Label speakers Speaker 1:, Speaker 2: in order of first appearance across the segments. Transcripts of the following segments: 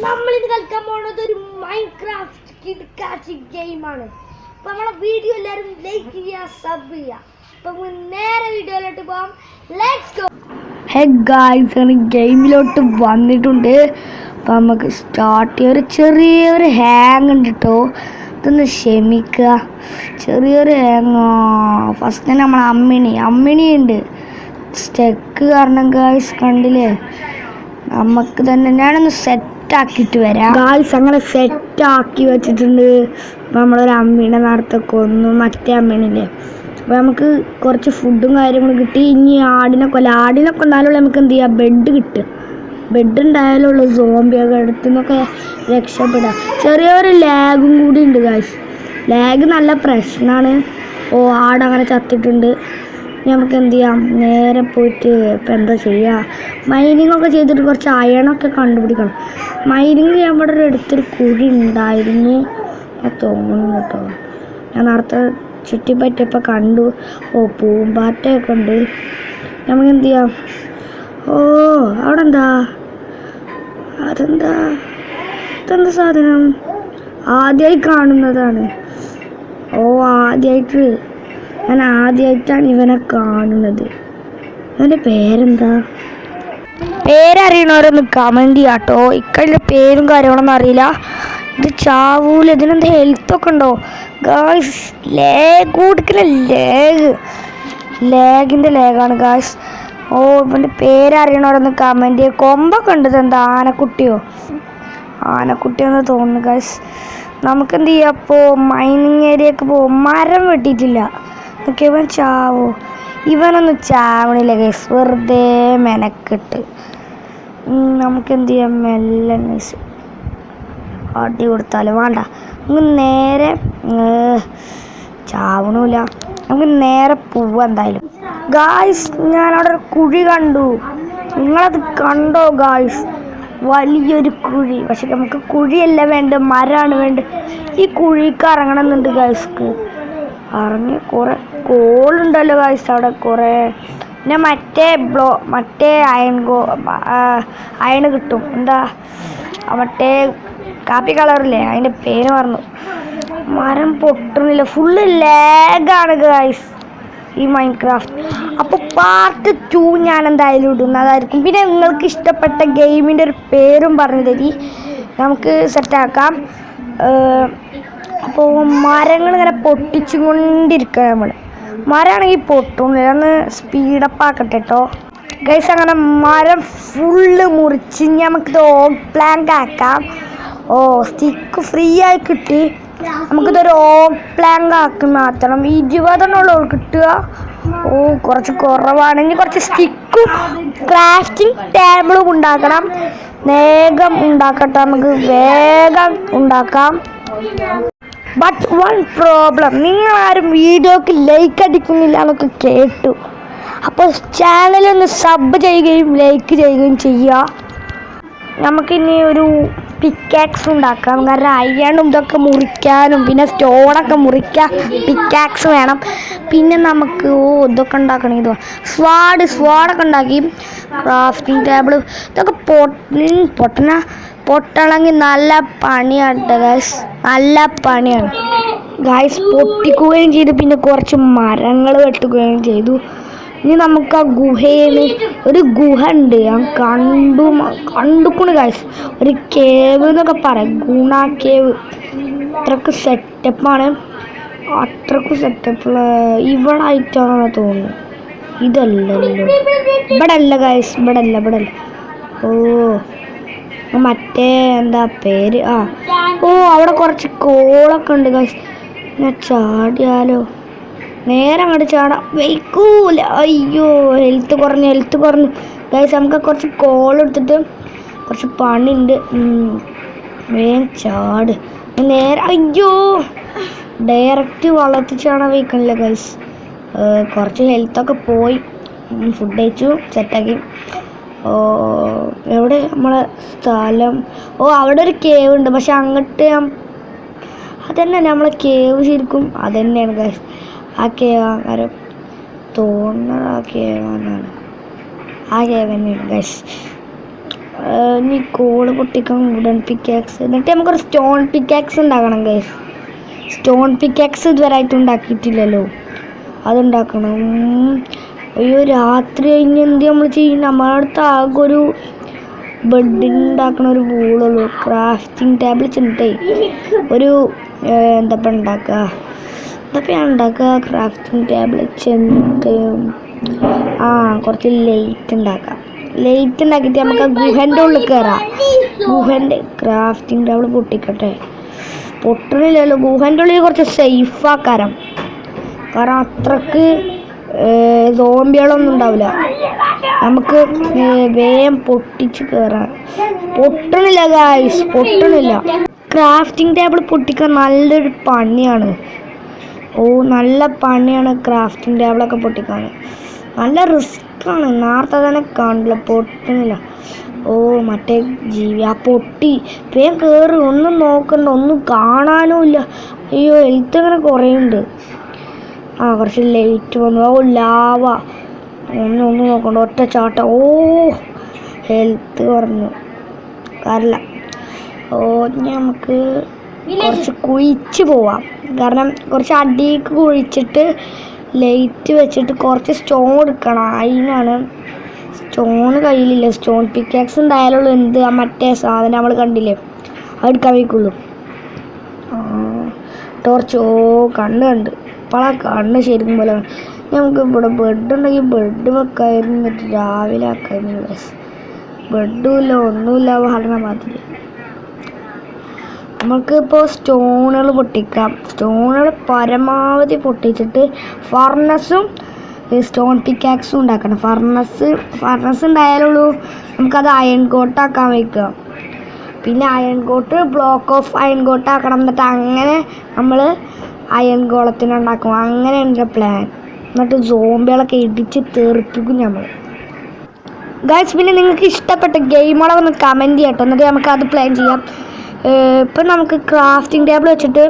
Speaker 1: നമ്മളിത് കളിക്കാൻ പോകുന്നത് ഒരു മൈൻക്രാഫ്റ്റ് കിഡ്കാച്ചി ഗെയിമാണ്. അപ്പോൾ നമ്മളെ വീഡിയോ എല്ലാവരും ലൈക്ക് ചെയ്യുക, സബ് ചെയ്യുക. അപ്പം നേരെ വീഡിയോയിലോട്ട് പോകാം. Let's go. ഹേ ഗായ്സ്, ആണ് ഗെയിമിലോട്ട് വന്നിട്ടുണ്ട്. അപ്പം നമുക്ക് സ്റ്റാർട്ട് ചെയ്യാം. ഒരു ചെറിയൊരു ഹാങ് ഉണ്ട് കേട്ടോ, ഇതൊന്ന് ക്ഷമിക്കുക. ചെറിയൊരു ഹാങ്. ഫസ്റ്റ് തന്നെ നമ്മളെ അമ്മിണി ഉണ്ട്. സ്റ്റെക്ക് കാരണം ഗായ്സ് കണ്ടില്ലേ. നമുക്ക് തന്നെ ഞാനൊന്ന് സെറ്റാക്കിയിട്ട് വരാം ഗായ്സ്. അങ്ങനെ സെറ്റാക്കി വെച്ചിട്ടുണ്ട്. അപ്പം നമ്മളൊരു അമ്മീനെ നേരത്തെ കൊന്നു, മറ്റേ അമ്മീനില്ലേ. അപ്പോൾ നമുക്ക് കുറച്ച് ഫുഡും കാര്യങ്ങളും കിട്ടി. ഇനി ആടിനെ കൊന്നാലുള്ള നമുക്ക് എന്ത് ചെയ്യാം, ബെഡ് കിട്ടുക. ബെഡ് ഉണ്ടായാലുള്ള സോംബിയൊക്കെ അടുത്തു നിന്നൊക്കെ രക്ഷപ്പെടാം. ചെറിയൊരു ലാഗും കൂടി ഉണ്ട് ഗായ്സ്. ലാഗ് നല്ല പ്രശ്നമാണ്. ആടങ്ങനെ ചത്തിട്ടുണ്ട്. നമുക്ക് എന്ത് ചെയ്യാം, നേരെ പോയിട്ട് ഇപ്പം എന്താ ചെയ്യുക, മൈനിങ് ഒക്കെ ചെയ്തിട്ട് കുറച്ച് അയണൊക്കെ കണ്ടുപിടിക്കണം. മൈനിങ് ചെയ്യാൻ ഇവിടെ ഒരു അടുത്തൊരു കുഴി ഉണ്ടായിരുന്നു തോന്നുന്നു കേട്ടോ. ഞാൻ നേരത്തെ ചുറ്റിപ്പറ്റിയപ്പോൾ കണ്ടു. പൂമ്പാറ്റയൊക്കെ ഉണ്ട്. നമുക്ക് എന്ത് ചെയ്യാം. അവിടെ എന്താ, ഇതെന്താ സാധനം, ആദ്യമായി കാണുന്നതാണ്. ആദ്യമായിട്ടാണ് ഇവനെ കാണുന്നത്. ഇവൻ്റെ പേരെന്താ, പേരറിയണവരൊന്ന് കമൻറ്റ് ചെയ്യാം കേട്ടോ. ഇക്കതിൻ്റെ പേരും കാര്യങ്ങളൊന്നും അറിയില്ല. ഇത് ചാവൂല. ഇതിനെന്താ ഹെൽത്തൊക്കെ ഉണ്ടോ ഗായ്സ്? ലാഗിൻ്റെ ലാഗാണ് ഗായ്സ്. ഇവൻ്റെ പേരറിയണവരൊന്ന് കമൻറ്റ് ചെയ്യുക. കൊമ്പൊക്കെ ഉണ്ട്. ഇതെന്താ, ആനക്കുട്ടിയെന്ന് തോന്നുന്നു ഗായ്സ്. നമുക്കെന്ത് ചെയ്യാം, അപ്പോൾ മൈനിങ് ഏരിയക്ക് പോകും. മരം വെട്ടിയിട്ടില്ല. ഓക്കെ, ഇവൻ ചാവോ? ഇവനൊന്നും ചാവണില്ല ഗൈസ്, വെറുതെ മെനക്കെട്ട്. നമുക്കെന്ത് ചെയ്യാം, മെല്ലെ അടി കൊടുത്താലും വേണ്ട. നമുക്ക് നേരെ ചാവണില്ല. നമുക്ക് നേരെ പോവാം എന്തായാലും. ഗായ്സ്, ഞാനവിടെ ഒരു കുഴി കണ്ടു. നിങ്ങളത് കണ്ടോ ഗായ്സ്? വലിയൊരു കുഴി. പക്ഷെ നമുക്ക് കുഴിയല്ല വേണ്ട, മരമാണ് വേണ്ടത്. ഈ കുഴിക്ക് ഇറങ്ങണമെന്നുണ്ട് ഗായ്സ്ക്ക്. ഇറങ്ങി കുറേ കോളുണ്ടല്ലോ ഗായ്സ് അവിടെ കുറേ. പിന്നെ മറ്റേ അയൺ കിട്ടും. എന്താ മറ്റേ കാപ്പി കളറില്ലേ, അതിൻ്റെ പേര് മറന്നു. മരം പൊട്ടുന്നില്ല, ഫുള്ള് ലാഗാണ് ഗായ്സ് ഈ മൈൻക്രാഫ്റ്റ്. അപ്പോൾ പാർട്ട് 2 ഞാൻ എന്തായാലും ഇടുന്നതായിരിക്കും. പിന്നെ നിങ്ങൾക്ക് ഇഷ്ടപ്പെട്ട ഗെയിമിൻ്റെ ഒരു പേരും പറഞ്ഞു തരി, നമുക്ക് സെറ്റാക്കാം. അപ്പോൾ മരങ്ങൾ ഇങ്ങനെ പൊട്ടിച്ചും കൊണ്ടിരിക്കുക നമ്മൾ. മരമാണെങ്കിൽ പൊട്ടുന്നില്ല. ഒന്ന് സ്പീഡപ്പ് ആക്കട്ടെ കേട്ടോ ഗൈസ്. അങ്ങനെ മരം ഫുള്ള് മുറിച്ച് നമുക്കിത് പ്ലാങ്ക് ആക്കാം. സ്റ്റിക്ക് ഫ്രീ ആയി കിട്ടി. നമുക്കിതൊരു പ്ലാങ്ക് ആക്കി മാറ്റണം. 20 കിട്ടുക. കുറച്ച് കുറവാണെങ്കിൽ കുറച്ച് സ്റ്റിക്കും ക്രാഫ്റ്റിംഗ് ടേബിളും ഉണ്ടാക്കണം. വേഗം ഉണ്ടാക്കട്ടെ, നമുക്ക് വേഗം ഉണ്ടാക്കാം. ബട്ട് വൺ പ്രോബ്ലം, നിങ്ങളാരും വീഡിയോക്ക് ലൈക്ക് അടിക്കുന്നില്ല എന്നൊക്കെ കേട്ടു. അപ്പോൾ ചാനലൊന്ന് സബ് ചെയ്യുകയും ലൈക്ക് ചെയ്യുകയും ചെയ്യുക. നമുക്കിനി ഒരു പിക്കാക്സ് ഉണ്ടാക്കാം. കാരണം അയണും ഇതൊക്കെ മുറിക്കാനും പിന്നെ സ്റ്റോണൊക്കെ മുറിക്കാൻ പിക്കാക്സ് വേണം. പിന്നെ നമുക്ക് ഇതൊക്കെ ഉണ്ടാക്കണം. സ്വാഡൊക്കെ ഉണ്ടാക്കി ക്രാഫ്റ്റിംഗ് ടേബിൾ ഇതൊക്കെ പൊട്ടണമെങ്കിൽ നല്ല പണിയാണ് ഗൈസ്, നല്ല പണിയാണ് ഗൈസ്. പൊട്ടിക്കുകയും ചെയ്തു, പിന്നെ കുറച്ച് മരങ്ങൾ വെട്ടുകയും ചെയ്തു. ഇനി നമുക്ക് ആ ഗുഹയിൽ ഒരു ഗുഹ ഉണ്ട്, ഞാൻ കണ്ടുക്കുണ് ഗൈസ്. ഒരു കേവ് എന്നൊക്കെ പറയാം, ഗുണ കേവ്. അത്രക്ക് സെറ്റപ്പാണ്, അത്രക്ക് സെറ്റപ്പുള്ള. ഇവിടെ ആയിട്ടാണെന്ന് തോന്നുന്നു. ഇതല്ലല്ലോ, ഇവിടെ അല്ല ഗൈസ്, ഇവിടെ അല്ല. മറ്റേ എന്താ പേര്, അവിടെ കുറച്ച് കോളൊക്കെ ഉണ്ട് ഗൈസ്. ഞാൻ ചാടിയാലോ? നേരെ അങ്ങോട്ട് ചാടാം, വയ്ക്കൂല. അയ്യോ, ഹെൽത്ത് കുറഞ്ഞു ഗൈസ്. നമുക്ക് കുറച്ച് കോളെടുത്തിട്ട് കുറച്ച് പണിയുണ്ട്. വേഗം ചാട് നേരെ. അയ്യോ, ഡയറക്റ്റ് വള്ളത്തിൽ ചാടാൻ വയ്ക്കണില്ല ഗൈസ്. കുറച്ച് ഹെൽത്തൊക്കെ പോയി. ഫുഡ് കഴിച്ചു, സെറ്റാക്കി. എവിടെ നമ്മളെ സ്ഥലം? അവിടെ ഒരു കേവ് ഉണ്ട്. പക്ഷെ അങ്ങോട്ട് അതന്നെ നമ്മളെ കേവ്, ശരിക്കും അതന്നെയാണ് ഗൈസ്. ആ കേവ് ആകാരം തോന്നുന്നത്, ആ കേവ് തന്നെയാണ് ഗൈസ്. ഇനി കോള് പൊട്ടിക്കാൻ വുഡൻ പിക്കാക്സ്, എന്നിട്ട് നമുക്കൊരു സ്റ്റോൺ പിക്കാക്സ് ഉണ്ടാക്കണം ഗൈസ്. സ്റ്റോൺ പിക്കാക്സ് ഇതുവരെ ആയിട്ട് ഉണ്ടാക്കിയിട്ടില്ലല്ലോ, അതുണ്ടാക്കണം. അയ്യോ രാത്രി കഴിഞ്ഞ് എന്ത് നമ്മൾ ചെയ്യും? നമ്മളെ അടുത്ത് ആകെ ഒരു ബെഡിനുണ്ടാക്കണ ഒരു ബോളുള്ളൂ. ക്രാഫ്റ്റിംഗ് ടേബിൾ ചെന്നിട്ടേ ഒരു എന്താ ഉണ്ടാക്കുക, എന്തൊക്കെ ഞാൻ ഉണ്ടാക്കുക? ക്രാഫ്റ്റിംഗ് ടേബിൾ ചെന്നിട്ട് കുറച്ച് ലൈറ്റ് ഉണ്ടാക്കാം. ലൈറ്റ് ഉണ്ടാക്കിയിട്ട് നമുക്ക് ഗുഹൻ്റെ ഉള്ളിൽ കയറാം. ഗുഹൻ്റെ ക്രാഫ്റ്റിംഗ് ടേബിൾ പൊട്ടിക്കട്ടെ. പൊട്ടണില്ലല്ലോ. ഗുഹൻ്റെ ഉള്ളിൽ കുറച്ച് സേഫാക്കാരം, കാരണം അത്രക്ക് സോംബികളൊന്നും ഉണ്ടാവില്ല. നമുക്ക് വേഗം പൊട്ടിച്ച് കയറാം. പൊട്ടണില്ല ഗായ്സ്, പൊട്ടണില്ല. ക്രാഫ്റ്റിംഗ് ടേബിൾ പൊട്ടിക്കാൻ നല്ലൊരു പണിയാണ്. നല്ല പണിയാണ് ക്രാഫ്റ്റിംഗ് ടേബിളൊക്കെ പൊട്ടിക്കാൻ. നല്ല റിസ്ക്കാണ്. നേരത്തെ തന്നെ കാണില്ല, പൊട്ടണില്ല. മറ്റേ ജീവി പൊട്ടി. വേഗം കയറി, ഒന്നും നോക്കണ്ട, ഒന്നും കാണാനും ഇല്ല. അയ്യോ ഹെൽത്ത് അങ്ങനെ കുറേയുണ്ട്. കുറച്ച് ലൈറ്റ് വന്നു. ലാവ. ഒന്നും നോക്കണ്ട, ഒറ്റ ചാട്ടം. ഹെൽത്ത് കുറഞ്ഞു. കാര്യമില്ല. നമുക്ക് കുറച്ച് കുഴിച്ച് പോവാം. കാരണം കുറച്ച് അടിക്ക് കുഴിച്ചിട്ട് ലൈറ്റ് വെച്ചിട്ട് കുറച്ച് സ്റ്റോൺ എടുക്കണം. അതിനാണ്. സ്റ്റോൺ കയ്യിലില്ല. സ്റ്റോൺ പിക്കാക്സ് ഉണ്ടായാലുള്ളൂ എന്ത് മറ്റേ സാധനം നമ്മൾ കണ്ടില്ലേ, അതെടുക്കാൻ വയ്ക്കുള്ളൂ. ടോർച്ച്. കണ്ട് ഇപ്പോഴാ കണ്ണ് ശരിക്കും പോലെ. നമുക്ക് ഇവിടെ ബെഡ് ഉണ്ടെങ്കിൽ ബെഡ് വെക്കായിരുന്നു, എന്നിട്ട് രാവിലെ ആക്കായിരുന്നു. ബെഡും ഇല്ല, ഒന്നുമില്ല, വളരെ മാതിരി. നമുക്കിപ്പോൾ സ്റ്റോണുകൾ പൊട്ടിക്കാം. സ്റ്റോണുകൾ പരമാവധി പൊട്ടിച്ചിട്ട് ഫർണസും സ്റ്റോൺ പിക്കാക്സും ഉണ്ടാക്കണം. ഫർണസ് ഉണ്ടായാലുള്ളൂ നമുക്കത് അയൺ കോട്ടാക്കാൻ വയ്ക്കുക. പിന്നെ iron coat block of iron കോട്ടാക്കണം. എന്നിട്ട് അങ്ങനെ നമ്മൾ അയൺ ഗോളത്തിനുണ്ടാക്കും. അങ്ങനെ എൻ്റെ പ്ലാൻ. എന്നിട്ട് സോംബികളൊക്കെ ഇടിച്ച് തെറിപ്പിക്കും നമ്മൾ ഗൈസ്. പിന്നെ നിങ്ങൾക്ക് ഇഷ്ടപ്പെട്ട ഗെയിമുകളെ ഒന്ന് കമൻറ്റ് ചെയ്യട്ടോ, എന്നിട്ട് നമുക്കത് പ്ലാൻ ചെയ്യാം. ഇപ്പം നമുക്ക് ക്രാഫ്റ്റിംഗ് ടേബിൾ വെച്ചിട്ട്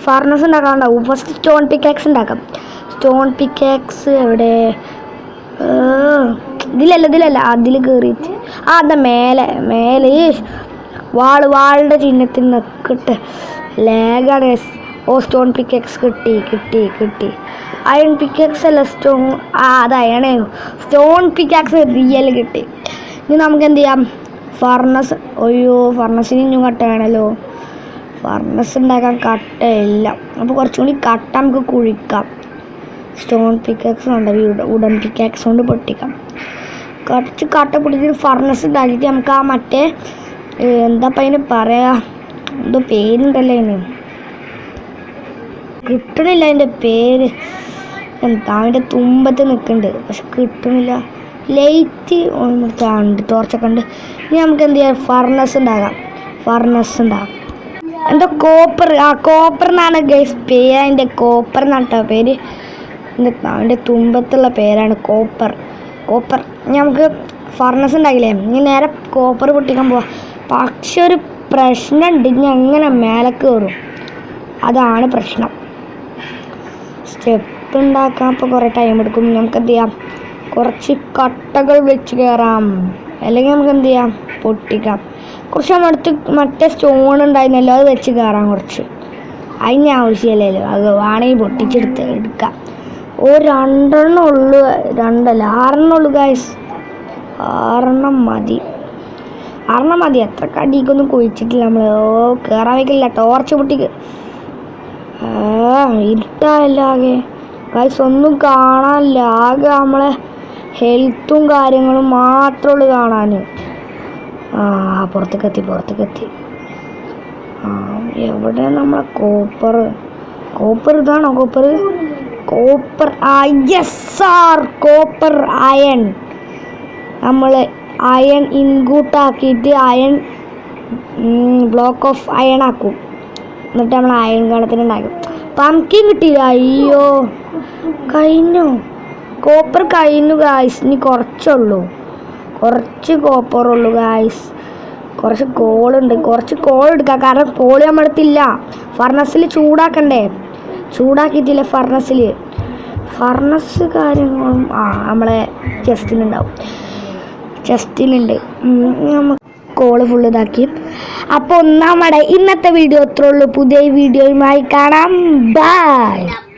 Speaker 1: ഫർണസ് ഉണ്ടാക്കാനുണ്ടാവും. ഫസ്റ്റ് സ്റ്റോൺ പിക്കാക്സ് ഉണ്ടാക്കാം. സ്റ്റോൺ പിക്കാക്സ് എവിടെ? ഇതിലല്ല അതിൽ കയറിയിട്ട് അതാ മേലെ വാളിൻ്റെ ചിഹ്നത്തിൽ നിൽക്കട്ടെ. ലാഗാണ്. സ്റ്റോൺ പിക്കാക്സ് കിട്ടി. അയൺ പിക്കാക്സ് അല്ല, അത് അയണായിരുന്നു. സ്റ്റോൺ പിക്കാക്സ് റിയൽ കിട്ടി. ഇനി നമുക്ക് എന്ത് ചെയ്യാം? ഫർണസ്. ഫർണസിന് ഇനിയും കട്ട വേണമല്ലോ. ഫർണസ് ഉണ്ടാക്കാൻ കട്ടയില്ല. അപ്പോൾ കുറച്ചും കൂടി കട്ട നമുക്ക് കുഴിക്കാം. സ്റ്റോൺ പിക്കാക്സ് ഉണ്ട്, വുഡൻ പിക്കാക്സ് കൊണ്ട് പൊട്ടിക്കാം. കുറച്ച് കട്ട പൊട്ടിച്ചിട്ട് ഫർണസ് ഉണ്ടാക്കിയിട്ട് നമുക്ക് മറ്റേ എന്താ അതിന് പറയാ, എന്തോ പേരുണ്ടല്ലോ അതിന്, കിട്ടണില്ല അതിൻ്റെ പേര്. അതിൻ്റെ തുമ്പത്ത് നിൽക്കുന്നുണ്ട്, പക്ഷെ കിട്ടണില്ല. ലൈറ്റ് ഉണ്ട്, ടോർച്ചൊക്കെ ഉണ്ട്. ഇനി നമുക്ക് എന്ത് ചെയ്യാം? ഫർണസ് ഉണ്ടാകാം. എന്താ കോപ്പർ. കോപ്പർ എന്നാണ് ഗൈസ് പേര്. അതിൻ്റെ കോപ്പർ എന്നാട്ടോ പേര്. അതിൻ്റെ തുമ്പത്തുള്ള പേരാണ് കോപ്പർ. നമുക്ക് ഫർണസ് ഉണ്ടാക്കില്ലേ, ഇനി നേരെ കോപ്പർ പൊട്ടിക്കാൻ പോവാം. പക്ഷെ ഒരു പ്രശ്നമുണ്ട്, ഇനി അങ്ങനെ മേലെ കയറും. അതാണ് പ്രശ്നം. സ്റ്റെപ്പ് ഉണ്ടാക്കാൻ ഇപ്പോൾ കുറേ ടൈം എടുക്കും. നമുക്ക് എന്ത് ചെയ്യാം? കുറച്ച് കട്ടകൾ വെച്ച് കയറാം, അല്ലെങ്കിൽ നമുക്ക് എന്ത് ചെയ്യാം? പൊട്ടിക്കാം. കുറച്ച് നമ്മുടെ അടുത്ത് മറ്റേ സ്റ്റോൺ ഉണ്ടായിരുന്നല്ലോ, അത് വെച്ച് കയറാം. കുറച്ച് അതിന് ആവശ്യമല്ലല്ലോ, അത് വേണമെങ്കിൽ പൊട്ടിച്ചെടുത്ത് എടുക്കാം. 2 ഉള്ളു, 6 ഉള്ളു ഗൈസ്. 6 മതി. എത്ര കടിക്കൊന്നും കുഴിച്ചിട്ടില്ല നമ്മൾ. കയറാൻ വയ്ക്കില്ല. ടോർച്ച് പൊട്ടിക്ക്. ഇരുട്ടായല്ല ആകെ ഗൈസ്, ഒന്നും കാണാനില്ല. ആകെ നമ്മളെ ഹെൽത്തും കാര്യങ്ങളും മാത്രമേ ഉള്ളൂ കാണാൻ. പുറത്തേക്കെത്തി. എവിടെ നമ്മളെ കോപ്പർ? ഇതാണോ copper? Yes sir, copper iron. നമ്മൾ അയൺ ഇൻകൂട്ടാക്കിയിട്ട് അയൺ ബ്ലോക്ക് ഓഫ് അയൺ ആക്കും. എന്നിട്ട് നമ്മൾ അയൺ ഗണത്തിനുണ്ടാക്കും. പംകിൻ കിട്ടിയില്ല. അയ്യോ, കഴിഞ്ഞു. കോപ്പർ കഴിഞ്ഞു ഗായ്സ്. ഇനി കുറച്ച് കോപ്പറുള്ളൂ ഗായ്സ്. കുറച്ച് കോളുണ്ട്. കുറച്ച് കോൾ എടുക്കാം, കാരണം കോള് നമ്മളടുത്തില്ല. ഫർണസിൽ ചൂടാക്കണ്ടേ? ചൂടാക്കിയിട്ടില്ല ഫർണസ് കാര്യങ്ങളും നമ്മളെ ചെസ്റ്റിനുണ്ട്. കോള് ഫുള്ള് ഇതാക്കി. അപ്പോൾ നമ്മുടെ ഇന്നത്തെ വീഡിയോ ഇത്രേ ഉള്ളൂ. പുതിയ വീഡിയോയുമായി കാണാം. ബൈ.